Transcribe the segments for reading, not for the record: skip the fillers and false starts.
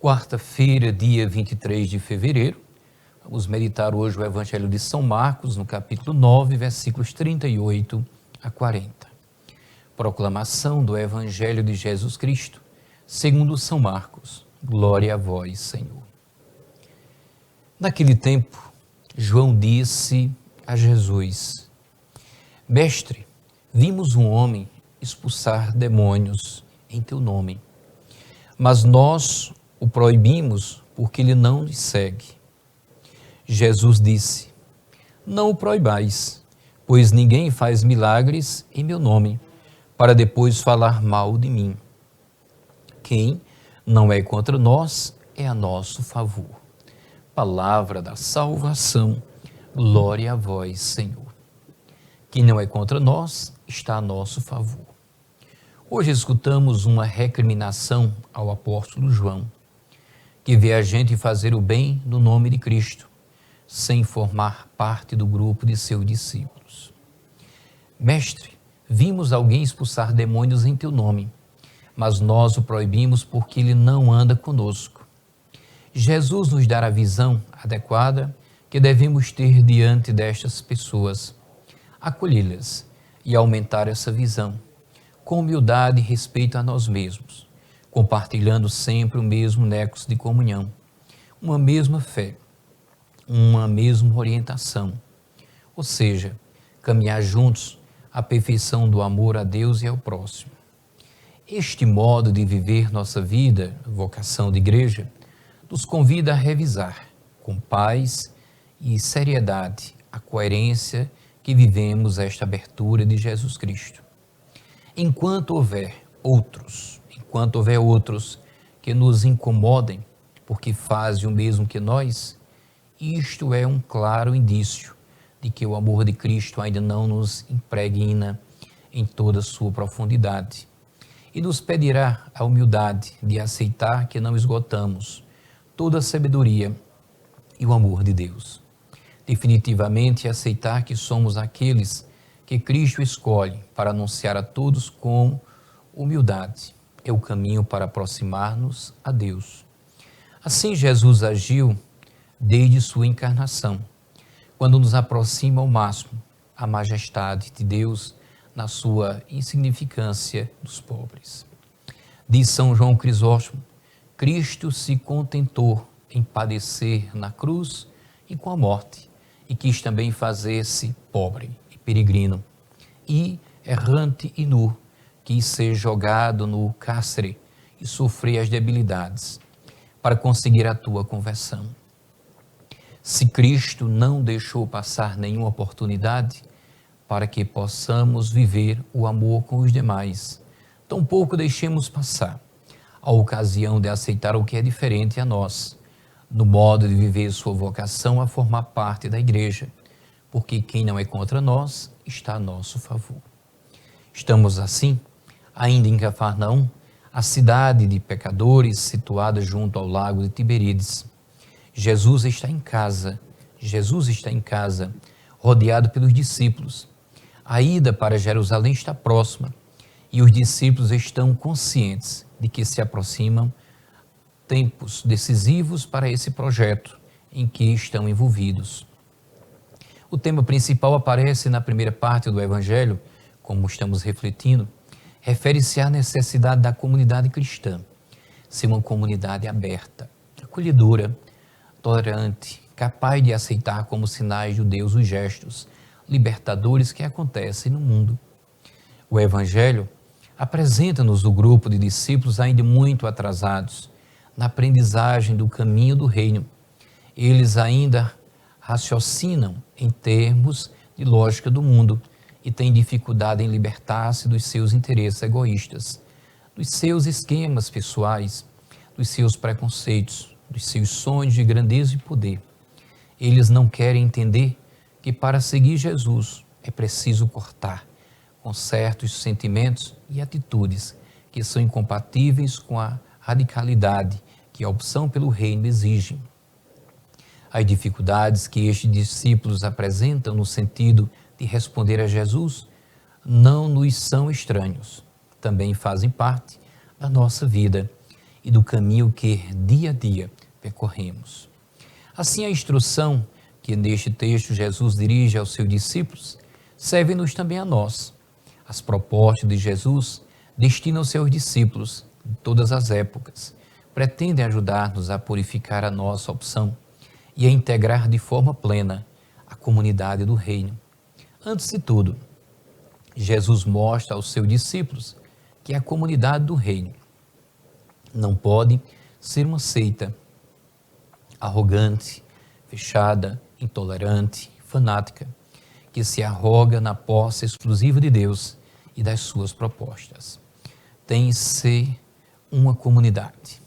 Quarta-feira, dia 23 de fevereiro, vamos meditar hoje o Evangelho de São Marcos, no capítulo 9, versículos 38 a 40. Proclamação do Evangelho de Jesus Cristo, segundo São Marcos. Glória a vós, Senhor. Naquele tempo, João disse a Jesus: Mestre, vimos um homem expulsar demônios em teu nome, mas nós o proibimos porque ele não nos segue. Jesus disse: Não o proibais, pois ninguém faz milagres em meu nome, para depois falar mal de mim. Quem não é contra nós é a nosso favor. Palavra da salvação, glória a vós, Senhor. Quem não é contra nós está a nosso favor. Hoje escutamos uma recriminação ao apóstolo João, que vê a gente fazer o bem no nome de Cristo, sem formar parte do grupo de seus discípulos. Mestre, vimos alguém expulsar demônios em teu nome, mas nós o proibimos porque ele não anda conosco. Jesus nos dará a visão adequada que devemos ter diante destas pessoas, acolhê-las e aumentar essa visão, com humildade e respeito a nós mesmos, compartilhando sempre o mesmo nexo de comunhão, uma mesma fé, uma mesma orientação, ou seja, caminhar juntos à perfeição do amor a Deus e ao próximo. Este modo de viver nossa vida, vocação de igreja, nos convida a revisar, com paz e seriedade, a coerência que vivemos esta abertura de Jesus Cristo. Enquanto houver outros que nos incomodem porque fazem o mesmo que nós, isto é um claro indício de que o amor de Cristo ainda não nos impregna em toda a sua profundidade e nos pedirá a humildade de aceitar que não esgotamos toda a sabedoria e o amor de Deus. Definitivamente aceitar que somos aqueles que Cristo escolhe para anunciar a todos com humildade. É o caminho para aproximar-nos a Deus. Assim Jesus agiu desde sua encarnação, quando nos aproxima ao máximo a majestade de Deus na sua insignificância dos pobres. Diz São João Crisóstomo: Cristo se contentou em padecer na cruz e com a morte, e quis também fazer-se pobre e peregrino, e errante e nu, quis ser jogado no cárcere e sofrer as debilidades, para conseguir a tua conversão. Se Cristo não deixou passar nenhuma oportunidade para que possamos viver o amor com os demais, tampouco deixemos passar a ocasião de aceitar o que é diferente a nós, no modo de viver sua vocação a formar parte da igreja, porque quem não é contra nós está a nosso favor. Estamos assim, ainda em Cafarnaum, a cidade de pecadores situada junto ao lago de Tiberíades. Jesus está em casa, rodeado pelos discípulos. A ida para Jerusalém está próxima e os discípulos estão conscientes de que se aproximam tempos decisivos para esse projeto em que estão envolvidos. O tema principal aparece na primeira parte do Evangelho, como estamos refletindo, refere-se à necessidade da comunidade cristã ser uma comunidade aberta, acolhedora, tolerante, capaz de aceitar como sinais de Deus os gestos libertadores que acontecem no mundo. O Evangelho apresenta-nos o grupo de discípulos ainda muito atrasados na aprendizagem do caminho do reino. Eles ainda raciocinam em termos de lógica do mundo e têm dificuldade em libertar-se dos seus interesses egoístas, dos seus esquemas pessoais, dos seus preconceitos, dos seus sonhos de grandeza e poder. Eles não querem entender que para seguir Jesus é preciso cortar com certos sentimentos e atitudes que são incompatíveis com a radicalidade que a opção pelo reino exige. As dificuldades que estes discípulos apresentam no sentido de responder a Jesus não nos são estranhos, também fazem parte da nossa vida e do caminho que dia a dia percorremos. Assim, a instrução que neste texto Jesus dirige aos seus discípulos serve-nos também a nós. As propostas de Jesus destinam-se aos discípulos de todas as épocas, pretendem ajudar-nos a purificar a nossa opção e a integrar de forma plena a comunidade do reino. Antes de tudo, Jesus mostra aos seus discípulos que a comunidade do reino não pode ser uma seita arrogante, fechada, intolerante, fanática, que se arroga na posse exclusiva de Deus e das suas propostas. Tem que ser uma comunidade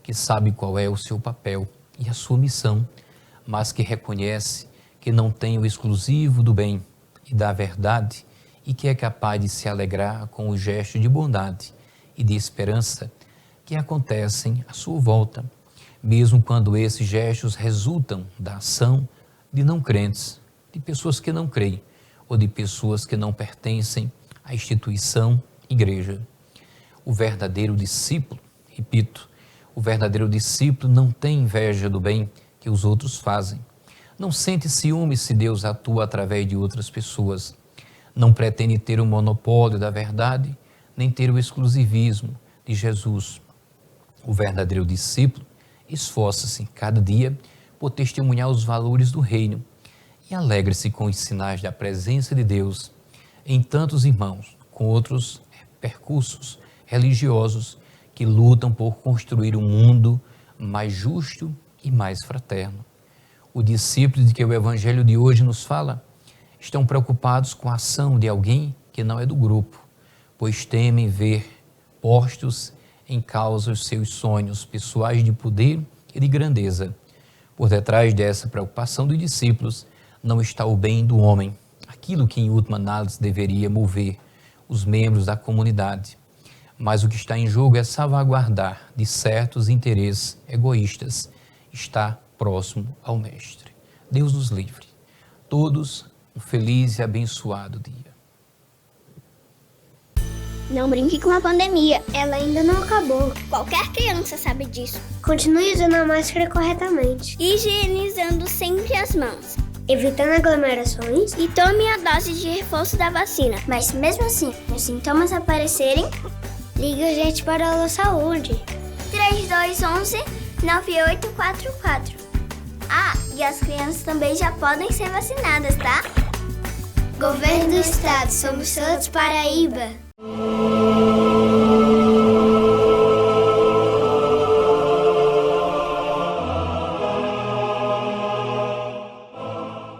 que sabe qual é o seu papel e a sua missão, mas que reconhece que não tem o exclusivo do bem e da verdade e que é capaz de se alegrar com os gestos de bondade e de esperança que acontecem à sua volta, mesmo quando esses gestos resultam da ação de não crentes, de pessoas que não creem ou de pessoas que não pertencem à instituição igreja. O verdadeiro discípulo, repito, o verdadeiro discípulo não tem inveja do bem que os outros fazem. Não sente ciúme se Deus atua através de outras pessoas. Não pretende ter o monopólio da verdade, nem ter o exclusivismo de Jesus. O verdadeiro discípulo esforça-se cada dia por testemunhar os valores do reino e alegra-se com os sinais da presença de Deus em tantos irmãos com outros percursos religiosos que lutam por construir um mundo mais justo e mais fraterno. Os discípulos de que o Evangelho de hoje nos fala estão preocupados com a ação de alguém que não é do grupo, pois temem ver postos em causa os seus sonhos pessoais de poder e de grandeza. Por detrás dessa preocupação dos discípulos não está o bem do homem, aquilo que em última análise deveria mover os membros da comunidade. Mas o que está em jogo é salvaguardar de certos interesses egoístas, estar próximo ao Mestre. Deus nos livre. Todos um feliz e abençoado dia. Não brinque com a pandemia. Ela ainda não acabou. Qualquer criança sabe disso. Continue usando a máscara corretamente. Higienizando sempre as mãos. Evitando aglomerações. E tome a dose de reforço da vacina. Mas mesmo assim, os sintomas aparecerem, ligue a gente para a saúde. 3211-9844. Ah, e as crianças também já podem ser vacinadas, tá? Governo do Estado, somos todos Paraíba.